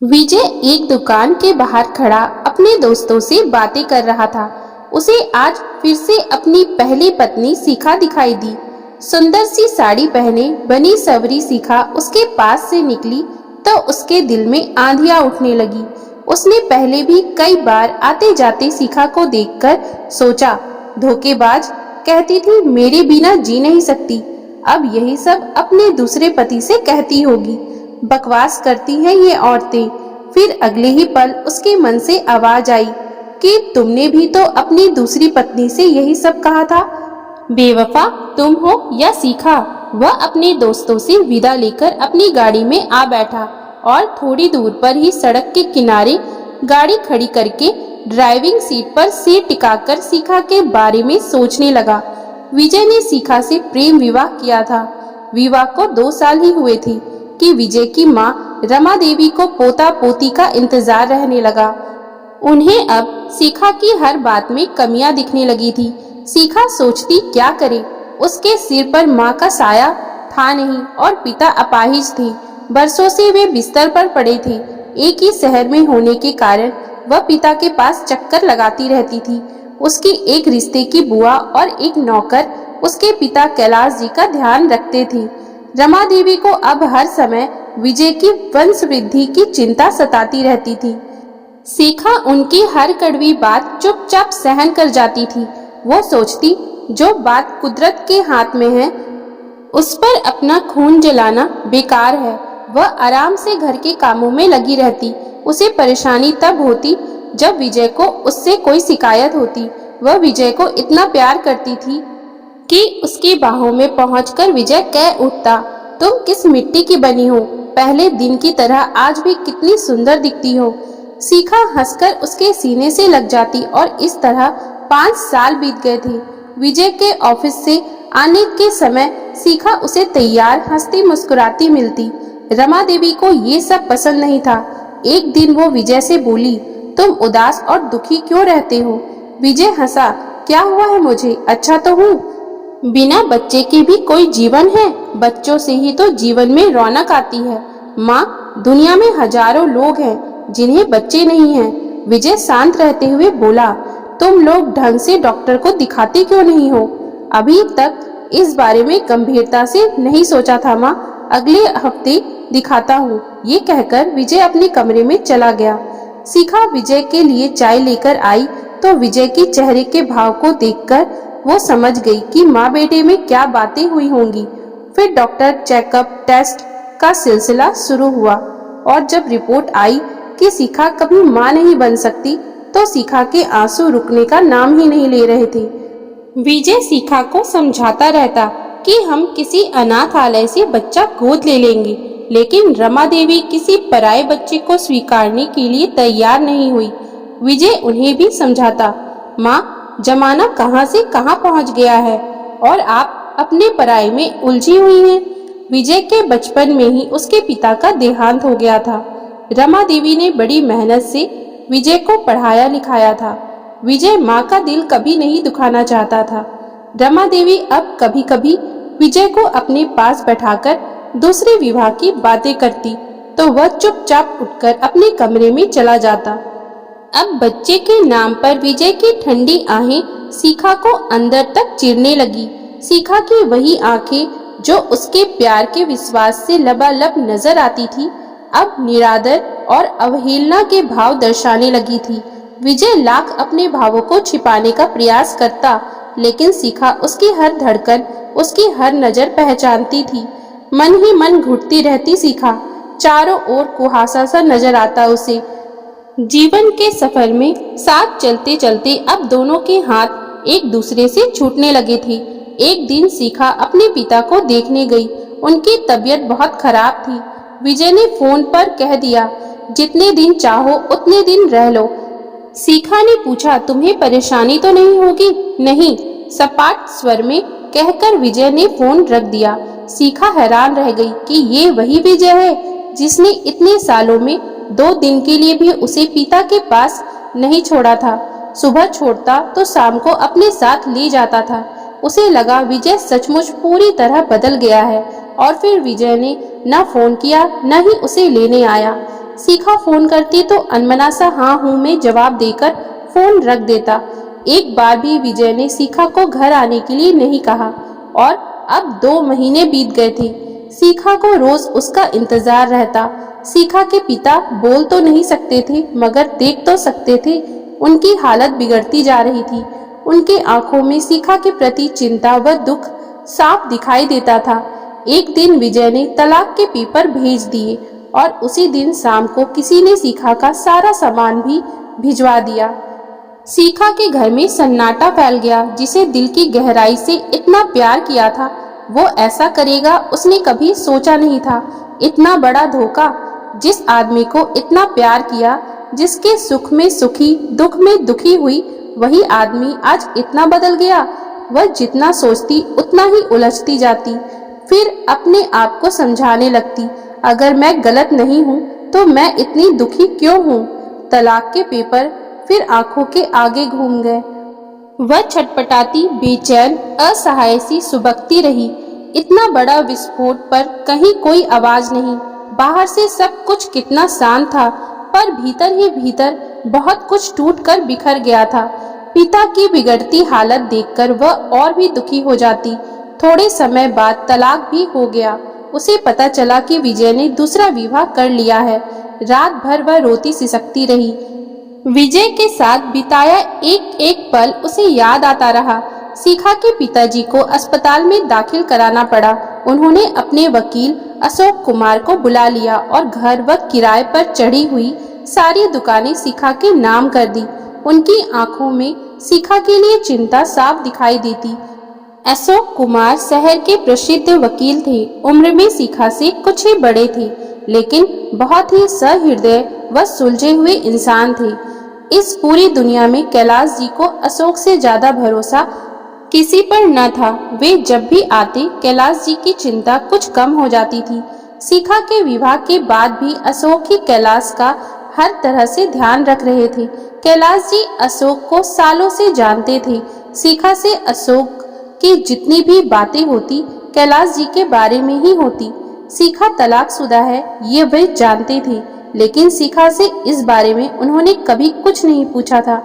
विजय एक दुकान के बाहर खड़ा अपने दोस्तों से बातें कर रहा था। उसे आज फिर से अपनी पहली पत्नी शिखा दिखाई दी। सुंदर सी साड़ी पहने बनी सवरी शिखा उसके पास से निकली तो उसके दिल में आंधियां उठने लगी। उसने पहले भी कई बार आते जाते शिखा को देखकर सोचा, धोखेबाज, कहती थी मेरे बिना जी नहीं सकती, अब यही सब अपने दूसरे पति से कहती होगी। बकवास करती हैं ये औरतें। फिर अगले ही पल उसके मन से आवाज आई कि तुमने भी तो अपनी दूसरी पत्नी से यही सब कहा था। बेवफा तुम हो या शिखा। वह अपने दोस्तों से विदा लेकर अपनी गाड़ी में आ बैठा और थोड़ी दूर पर ही सड़क के किनारे गाड़ी खड़ी करके ड्राइविंग सीट पर सिर टिकाकर शिखा के बारे में सोचने लगा। विजय ने शिखा से प्रेम विवाह किया था। विवाह को 2 साल ही हुए थे कि विजय की माँ रमा देवी को पोता पोती का इंतजार रहने लगा। उन्हें अब शिखा की हर बात में कमियां दिखने लगी थी। शिखा सोचती क्या करे, उसके सिर पर माँ का साया था नहीं और पिता अपाहिज थे। बरसों से वे बिस्तर पर पड़े थे। एक ही शहर में होने के कारण वह पिता के पास चक्कर लगाती रहती थी। उसकी एक रिश्ते की बुआ और एक नौकर उसके पिता कैलाश जी का ध्यान रखते थे। रमा देवी को अब हर समय विजय की वंश वृद्धि की चिंता सताती रहती थी। शिखा उनकी हर कड़वी बात चुपचाप सहन कर जाती थी। वो सोचती जो बात कुदरत के हाथ में है उस पर अपना खून जलाना बेकार है। वह आराम से घर के कामों में लगी रहती। उसे परेशानी तब होती जब विजय को उससे कोई शिकायत होती। वह विजय को इतना प्यार करती थी कि उसकी बाहों में पहुंचकर विजय कह उठता, तुम किस मिट्टी की बनी हो, पहले दिन की तरह आज भी कितनी सुंदर दिखती हो। शिखा हंसकर उसके सीने से लग जाती और इस तरह 5 साल बीत गए थे। विजय के ऑफिस से आने के समय शिखा उसे तैयार हंसती मुस्कुराती मिलती। रमा देवी को ये सब पसंद नहीं था। एक दिन वो विजय से बोली, तुम उदास और दुखी क्यों रहते हो? विजय हंसा, क्या हुआ है मुझे, अच्छा तो हूँ। बिना बच्चे के भी कोई जीवन है, बच्चों से ही तो जीवन में रौनक आती है। माँ, दुनिया में हजारों लोग हैं जिन्हें बच्चे नहीं हैं। विजय शांत रहते हुए बोला, तुम लोग ढंग से डॉक्टर को दिखाते क्यों नहीं हो? अभी तक इस बारे में गंभीरता से नहीं सोचा था माँ, अगले हफ्ते दिखाता हूँ। ये कहकर विजय अपने कमरे में चला गया। शिखा विजय के लिए चाय लेकर आई तो विजय के चेहरे के भाव को देखकर वो समझ गई कि माँ बेटे में क्या बातें हुई होंगी। फिर डॉक्टर चेकअप टेस्ट का सिलसिला शुरू हुआ और जब रिपोर्ट आई कि शिखा कभी माँ नहीं बन सकती तो शिखा के आंसू रुकने का नाम ही नहीं ले रहे थे। विजय शिखा को समझाता रहता कि हम किसी अनाथालय से बच्चा गोद ले लेंगे, लेकिन रमा देवी किसी पराये बच्चे को स्वीकारने के लिए तैयार नहीं हुई। विजय उन्हें भी समझाता, माँ, जमाना कहां से कहां पहुंच गया है और आप अपने पराये में उलझी हुई हैं। विजय के बचपन में ही उसके पिता का देहांत हो गया था। रमा देवी ने बड़ी मेहनत से विजय को पढ़ाया लिखाया था। विजय माँ का दिल कभी नहीं दुखाना चाहता था। रमा देवी अब कभी कभी विजय को अपने पास बैठाकर दूसरे विवाह की बातें करती तो वह चुपचाप उठकर अपने कमरे में चला जाता। अब बच्चे के नाम पर विजय की ठंडी आहें शिखा को अंदर तक चिरने लगी। शिखा की वही आंखें जो उसके प्यार के विश्वास से लबालब नजर आती थी, अब निरादर और अवहेलना के भाव दर्शाने लगी थी। विजय लाख अपने भावों को छिपाने का प्रयास करता, लेकिन शिखा उसकी हर धड़कन, उसकी हर नजर पहचानती थी। मन ही मन घुटती रहती शिखा। चारों ओर कुहासा सा नजर आता उसे। जीवन के सफर में साथ चलते चलते अब दोनों के हाथ एक दूसरे से छूटने लगे थे। एक दिन शिखा अपने पिता को देखने गई। उनकी तबीयत बहुत खराब थी। विजय ने फोन पर कह दिया, जितने दिन चाहो उतने दिन रह लो। शिखा ने पूछा, तुम्हें परेशानी तो नहीं होगी? नहीं, सपाट स्वर में कहकर विजय ने फोन रख दिया। शिखा हैरान रह गई कि ये वही विजय है जिसने इतने सालों में 2 दिन के लिए भी उसे पिता के पास नहीं छोड़ा था। सुबह छोड़ता तो शाम को अपने साथ ले जाता था। उसे लगा विजय सचमुच पूरी तरह बदल गया है और फिर विजय ने न फोन किया न ही उसे लेने आया। शिखा फोन करती तो अनमना सा हाँ हूँ में जवाब देकर फोन रख देता। एक बार भी विजय ने शिखा को घर आने के लिए नहीं कहा और अब 2 महीने बीत गए थे। शिखा को रोज उसका इंतजार रहता। शिखा के पिता बोल तो नहीं सकते थे मगर देख तो सकते थे। उनकी हालत बिगड़ती जा रही थी। उनके आंखों में शिखा के प्रति चिंता व दुख साफ दिखाई देता था। एक दिन विजय ने तलाक के पेपर भेज दिए और उसी दिन शाम को किसी ने शिखा का सारा सामान भी भिजवा दिया। शिखा के घर में सन्नाटा फैल गया। जिसे दिल की गहराई से इतना प्यार किया था वो ऐसा करेगा उसने कभी सोचा नहीं था। इतना बड़ा धोखा। जिस आदमी को इतना प्यार किया, जिसके सुख में सुखी दुख में दुखी हुई, वही आदमी आज इतना बदल गया। वह जितना सोचती उतना ही उलझती जाती। फिर अपने आप को समझाने लगती, अगर मैं गलत नहीं हूँ तो मैं इतनी दुखी क्यों हूँ। तलाक के पेपर फिर आंखों के आगे घूम गए। वह छटपटाती, बेचैन, असहाय सी सुबकती रही। इतना बड़ा विस्फोट पर कहीं कोई आवाज नहीं। बाहर से सब कुछ कितना शांत था, पर भीतर ही भीतर बहुत कुछ टूटकर बिखर गया था। पिता की बिगड़ती हालत देखकर वह और भी दुखी हो जाती। थोड़े समय बाद तलाक भी हो गया। उसे पता चला कि विजय ने दूसरा विवाह कर लिया है। रात भर वह रोती सिसकती रही। विजय के साथ बिताया एक एक पल उसे याद आता रहा। शिखा के पिताजी को अस्पताल में दाखिल कराना पड़ा। उन्होंने अपने वकील अशोक कुमार को बुला लिया और घर व किराए पर चढ़ी हुई सारी दुकानें शिखा के नाम कर दी। उनकी आंखों में शिखा के लिए चिंता साफ दिखाई देती। अशोक कुमार शहर के प्रसिद्ध वकील थे। उम्र में शिखा से कुछ ही बड़े थे, लेकिन बहुत ही सहृदय व सुलझे हुए इंसान थे। इस पूरी दुनिया में कैलाश जी को अशोक से ज्यादा भरोसा किसी पर न था। वे जब भी आते कैलाश जी की चिंता कुछ कम हो जाती थी। शिखा के विवाह के बाद भी अशोक ही कैलाश का हर तरह से ध्यान रख रहे थे। कैलाश जी अशोक को सालों से जानते थे। शिखा से अशोक की जितनी भी बातें होती कैलाश जी के बारे में ही होती। शिखा तलाकशुदा है ये वे जानते थे, लेकिन शिखा से इस बारे में उन्होंने कभी कुछ नहीं पूछा था।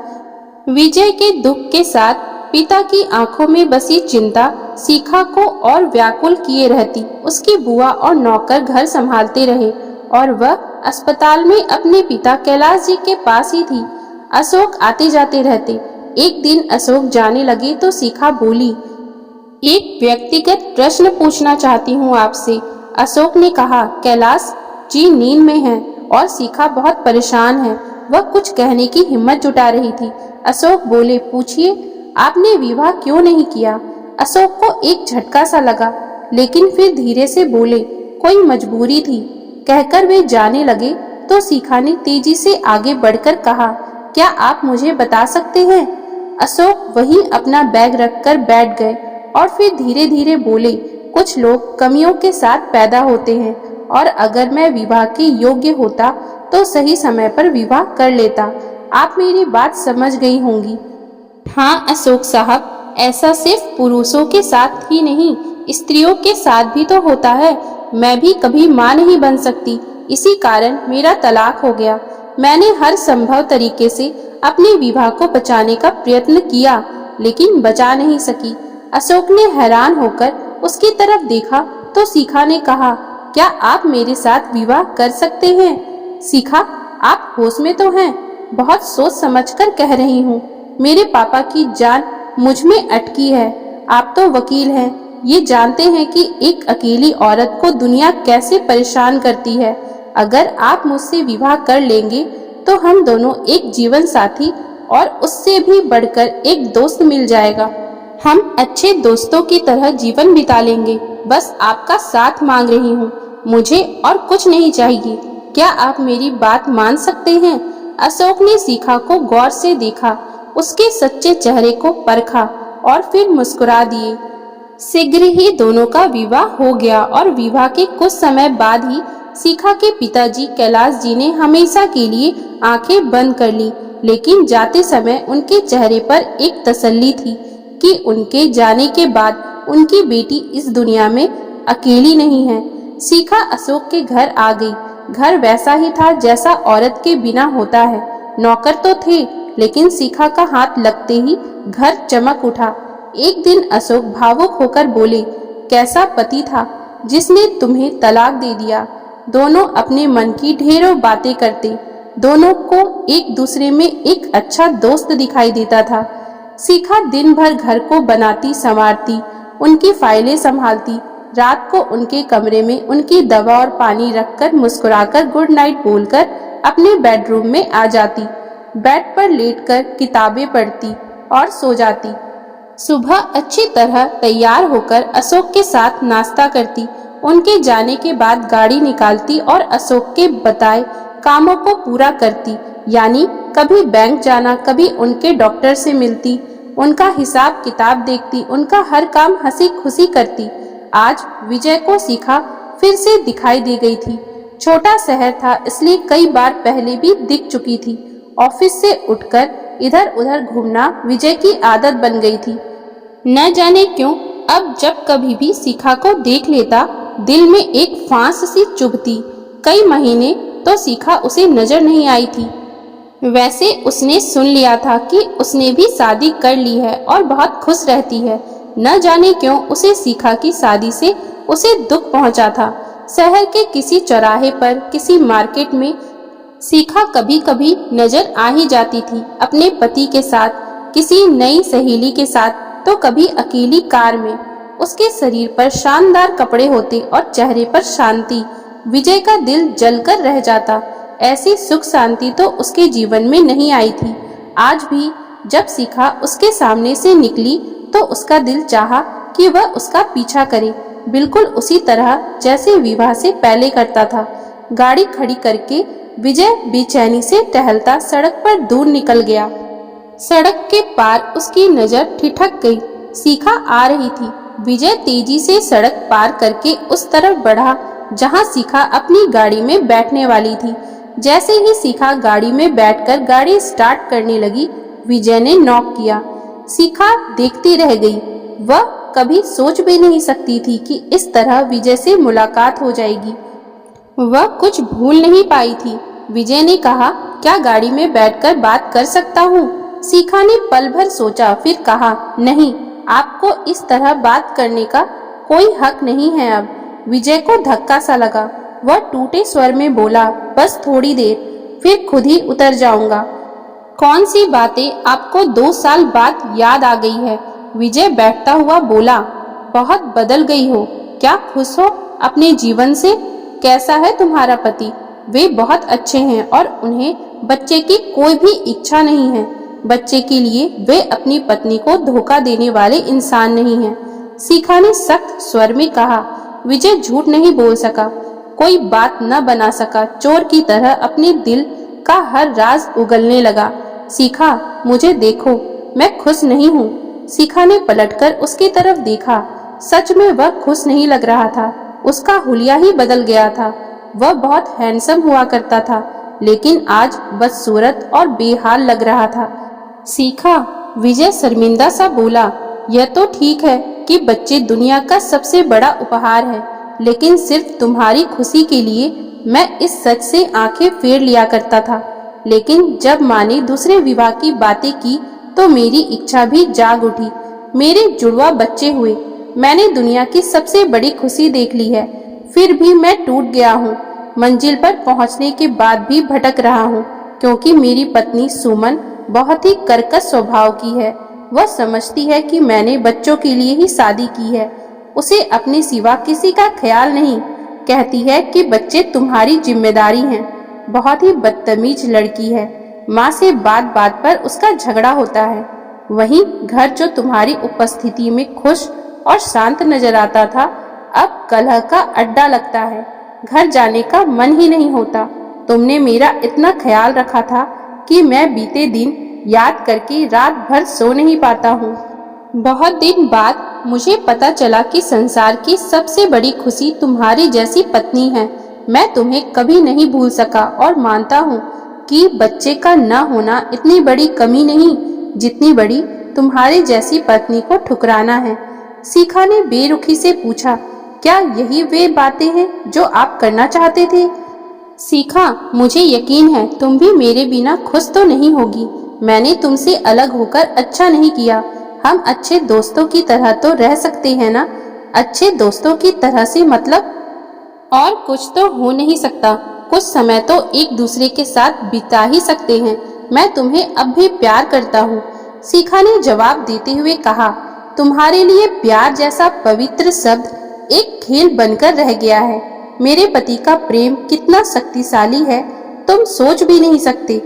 विजय के दुख के साथ पिता की आंखों में बसी चिंता शिखा को और व्याकुल किए रहती। उसकी बुआ और नौकर घर संभालते रहे और वह अस्पताल में अपने पिता कैलाश जी के पास ही थी। अशोक आते जाते रहते। एक दिन अशोक जाने लगे तो शिखा बोली, एक व्यक्तिगत प्रश्न पूछना चाहती हूँ आपसे। अशोक ने कहा। कैलाश जी नींद में हैं और शिखा बहुत परेशान है। वह कुछ कहने की हिम्मत जुटा रही थी। अशोक बोले, पूछिए, आपने विवाह क्यों नहीं किया? अशोक को एक झटका सा लगा, लेकिन फिर धीरे से बोले, कोई मजबूरी थी। कहकर वे जाने लगे तो शिखा ने तेजी से आगे बढ़कर कहा, क्या आप मुझे बता सकते हैं? अशोक वहीं अपना बैग रखकर बैठ गए और फिर धीरे धीरे बोले, कुछ लोग कमियों के साथ पैदा होते हैं और अगर मैं विवाह के योग्य होता तो सही समय पर विवाह कर लेता। आप मेरी बात समझ गई होंगी। हाँ अशोक साहब, ऐसा सिर्फ पुरुषों के साथ ही नहीं, स्त्रियों के साथ भी तो होता है। मैं भी कभी मां नहीं बन सकती, इसी कारण मेरा तलाक हो गया। मैंने हर संभव तरीके से अपने विवाह को बचाने का प्रयत्न किया, लेकिन बचा नहीं सकी। अशोक ने हैरान होकर उसकी तरफ देखा तो शिखा ने कहा, क्या आप मेरे साथ विवाह कर सकते हैं? शिखा, आप होश में तो हैं? बहुत सोच समझकर कह रही हूँ। मेरे पापा की जान मुझ में अटकी है। आप तो वकील हैं, ये जानते हैं कि एक अकेली औरत को दुनिया कैसे परेशान करती है। अगर आप मुझसे विवाह कर लेंगे तो हम दोनों एक जीवन साथी और उससे भी बढ़कर एक दोस्त मिल जाएगा। हम अच्छे दोस्तों की तरह जीवन बिता लेंगे। बस आपका साथ मांग रही हूँ, मुझे और कुछ नहीं चाहिए। क्या आप मेरी बात मान सकते हैं? अशोक ने शिखा को गौर से देखा, उसके सच्चे चेहरे को परखा और फिर मुस्कुरा दिए। शीघ्र ही दोनों का विवाह हो गया और विवाह के कुछ समय बाद ही शिखा के पिताजी कैलाश जी ने हमेशा के लिए आंखें बंद कर ली। लेकिन जाते समय उनके चेहरे पर एक तसल्ली थी कि उनके जाने के बाद उनकी बेटी इस दुनिया में अकेली नहीं है। शिखा अशोक के घर आ गई। घर वैसा ही था जैसा औरत के बिना होता है। नौकर तो थे, लेकिन शिखा का हाथ लगते ही घर चमक उठा। एक दिन अशोक भावुक होकर बोले, कैसा पति था जिसने तुम्हें तलाक दे दिया। दोनों अपने मन की ढेरों बातें करते, दोनों को एक दूसरे में एक अच्छा दोस्त दिखाई देता था। शिखा दिन भर घर को बनाती संवारती, उनकी फाइलें संभालती, रात को उनके कमरे में उनकी दवा और पानी रखकर मुस्कुराकर गुड नाइट बोलकर अपने बेडरूम में आ जाती। बेड पर लेटकर किताबें पढ़ती और सो जाती। सुबह अच्छी तरह तैयार होकर अशोक के साथ नाश्ता करती। उनके जाने के बाद गाड़ी निकालती और अशोक के बताए कामों को पूरा करती, यानी कभी बैंक जाना, कभी उनके डॉक्टर से मिलती, उनका हिसाब किताब देखती, उनका हर काम हंसी खुशी करती। आज विजय को शिखा फिर से दिखाई दे गई थी। छोटा शहर था, इसलिए कई बार पहले भी दिख चुकी थी। ऑफिस से उठकर इधर उधर घूमना विजय की आदत बन गई थी। न जाने क्यों अब जब कभी भी शिखा को देख लेता, दिल में एक फांस सी चुभती। कई महीने तो शिखा उसे नजर नहीं आई थी। वैसे उसने सुन लिया था कि उसने भी शादी कर ली है और बहुत खुश रहती है। न जाने क्यों उसे शिखा की शादी से उसे दुख पहुंचा था। शहर के किसी चौराहे पर, किसी मार्केट में शिखा कभी कभी नजर आ ही जाती थी, अपने पति के साथ, किसी नई सहेली के साथ, तो कभी अकेली कार में। उसके शरीर पर शानदार कपड़े होते और चेहरे पर शांति। विजय का दिल जलकर रह जाता। ऐसी सुख शांति तो उसके जीवन में नहीं आई थी। आज भी जब शिखा उसके सामने से निकली तो उसका दिल चाहा कि वह उसका पीछा करे, बिल्कुल उसी तरह जैसे विवाह से पहले करता था। गाड़ी खड़ी करके विजय बेचैनी से टहलता सड़क पर दूर निकल गया। सड़क के पार उसकी नजर ठिठक गई। शिखा आ रही थी। विजय तेजी से सड़क पार करके उस तरफ बढ़ा जहां शिखा अपनी गाड़ी में बैठने वाली थी। जैसे ही शिखा गाड़ी में बैठकर गाड़ी स्टार्ट करने लगी, विजय ने नॉक किया। शिखा देखती रह गई। वह कभी सोच भी नहीं सकती थी कि इस तरह विजय से मुलाकात हो जाएगी। वह कुछ भूल नहीं पाई थी। विजय ने कहा, क्या गाड़ी में बैठकर बात कर सकता हूँ? शिखा ने पल भर सोचा, फिर कहा, नहीं, आपको इस तरह बात करने का कोई हक नहीं है अब। विजय को धक्का सा लगा। वह टूटे स्वर में बोला, बस थोड़ी देर, फिर खुद ही उतर जाऊंगा। कौन सी बातें आपको 2 साल बाद याद आ गई है? विजय बैठता हुआ बोला, बहुत बदल गई हो। क्या खुश हो अपने जीवन से? कैसा है तुम्हारा पति? वे बहुत अच्छे हैं और उन्हें बच्चे की कोई भी इच्छा नहीं है। बच्चे के लिए वे अपनी पत्नी को धोखा देने वाले इंसान नहीं हैं। शिखा ने सख्त स्वर में कहा। विजय झूठ नहीं बोल सका, कोई बात न बना सका। चोर की तरह अपने दिल का हर राज उगलने लगा। शिखा, मुझे देखो, मैं खुश नहीं हूँ। शिखा ने पलटकर उसकी तरफ देखा। सच में वह खुश नहीं लग रहा था। उसका हुलिया ही बदल गया था। वह बहुत हैंडसम हुआ करता था, लेकिन आज बदसूरत और बेहाल लग रहा था। शिखा, विजय शर्मिंदा सा बोला, यह तो ठीक है कि बच्चे दुनिया का सबसे बड़ा उपहार है, लेकिन सिर्फ तुम्हारी खुशी के लिए मैं इस सच से आंखें फेर लिया करता था। लेकिन जब माँ ने दूसरे विवाह की बातें की तो मेरी इच्छा भी जाग उठी। मेरे जुड़वा बच्चे हुए। मैंने दुनिया की सबसे बड़ी खुशी देख ली है। फिर भी मैं टूट गया हूँ। मंजिल पर पहुँचने के बाद भी भटक रहा हूँ, क्योंकि मेरी पत्नी सुमन बहुत ही कर्कश स्वभाव की है। वह समझती है कि मैंने बच्चों के लिए ही शादी की है। उसे अपने सिवा किसी का ख्याल नहीं। कहती है कि बच्चे तुम्हारी जिम्मेदारी हैं। बहुत ही बदतमीज लड़की है। माँ से बात बात पर उसका झगड़ा होता है। वहीं घर जो तुम्हारी उपस्थिति में खुश और शांत नजर आता था, अब कलह का अड्डा लगता है। घर जाने का मन ही नहीं होता। तुमने मेरा इतना ख्याल रखा था कि मैं बीते दिन याद करके रात भर सो नहीं पाता हूँ। बहुत दिन बाद मुझे पता चला कि संसार की सबसे बड़ी खुशी तुम्हारी जैसी पत्नी है। मैं तुम्हें कभी नहीं भूल सका और मानता हूँ कि बच्चे का न होना इतनी बड़ी कमी नहीं, जितनी बड़ी तुम्हारे जैसी पत्नी को ठुकराना है। शिखा ने बेरुखी से पूछा, क्या यही वे बातें हैं जो आप करना चाहते थे? सीखा, मुझे यकीन है तुम भी मेरे बिना खुश तो नहीं होगी। मैंने तुमसे अलग होकर अच्छा नहीं किया। हम अच्छे दोस्तों की तरह तो रह सकते हैं ना। अच्छे दोस्तों की तरह से मतलब और कुछ तो हो नहीं सकता। कुछ समय तो एक दूसरे के साथ बिता ही सकते हैं। मैं तुम्हें अब भी प्यार करता हूँ, सीखा ने जवाब देते हुए कहा। तुम्हारे लिए प्यार जैसा पवित्र शब्द एक खेल बनकर रह गया है। मेरे पति का प्रेम कितना शक्तिशाली है तुम सोच भी नहीं सकते।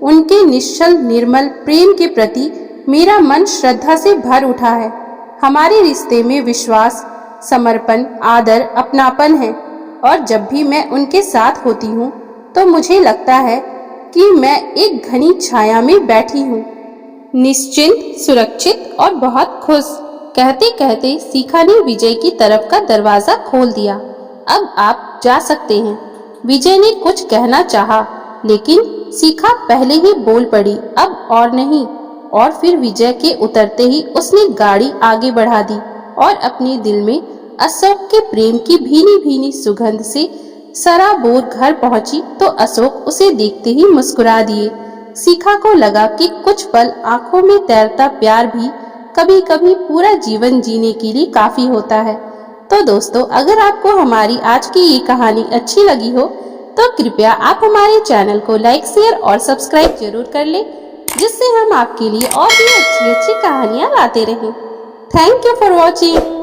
उनके निश्चल निर्मल प्रेम के प्रति मेरा मन श्रद्धा से भर उठा है। हमारे रिश्ते में विश्वास, समर्पण, आदर, अपनापन है और जब भी मैं उनके साथ होती हूँ तो मुझे लगता है कि मैं एक घनी छाया में बैठी हूँ, निश्चिंत, सुरक्षित और बहुत खुश। कहते कहते सीखा ने विजय की तरफ का दरवाजा खोल दिया। अब आप जा सकते हैं। विजय ने कुछ कहना चाहा, लेकिन सीखा पहले ही बोल पड़ी, अब और नहीं। और फिर विजय के उतरते ही उसने गाड़ी आगे बढ़ा दी और अपने दिल में अशोक के प्रेम की भीनी भीनी सुगंध से सराबोर घर पहुंची तो अशोक उसे देखते ही मुस्कुरा दिए। सीखा को लगा कि कुछ पल आंखों में तैरता प्यार भी कभी कभी पूरा जीवन जीने के लिए काफी होता है। तो दोस्तों, अगर आपको हमारी आज की ये कहानी अच्छी लगी हो तो कृपया आप हमारे चैनल को लाइक, शेयर और सब्सक्राइब जरूर कर लें, जिससे हम आपके लिए और भी अच्छी अच्छी कहानियाँ लाते रहें। Thank you for watching.